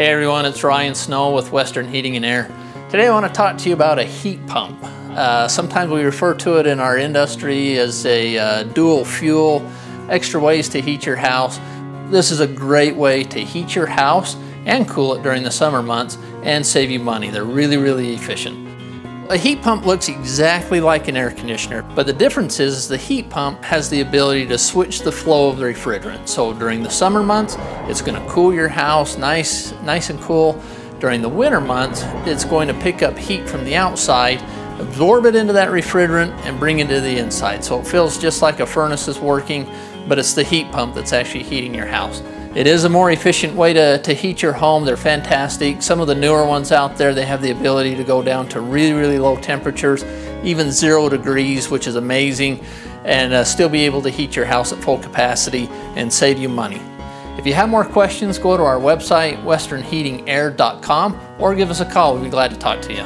Hey everyone, it's Ryan Snow with Western Heating and Air. Today I want to talk to you about a heat pump. Sometimes we refer to it in our industry as a dual fuel, extra ways to heat your house. This is a great way to heat your house and cool it during the summer months and save you money. They're really efficient. A heat pump looks exactly like an air conditioner, but the difference is the heat pump has the ability to switch the flow of the refrigerant. So during the summer months, it's going to cool your house nice and cool. During the winter months, it's going to pick up heat from the outside, absorb it into that refrigerant, and bring it to the inside. So it feels just like a furnace is working, but it's the heat pump that's actually heating your house. It is a more efficient way to heat your home. They're fantastic. Some of the newer ones out there, they have the ability to go down to really low temperatures, even 0 degrees, which is amazing, and still be able to heat your house at full capacity and save you money. If you have more questions, go to our website, westernheatingair.com, or give us a call. We'd be glad to talk to you.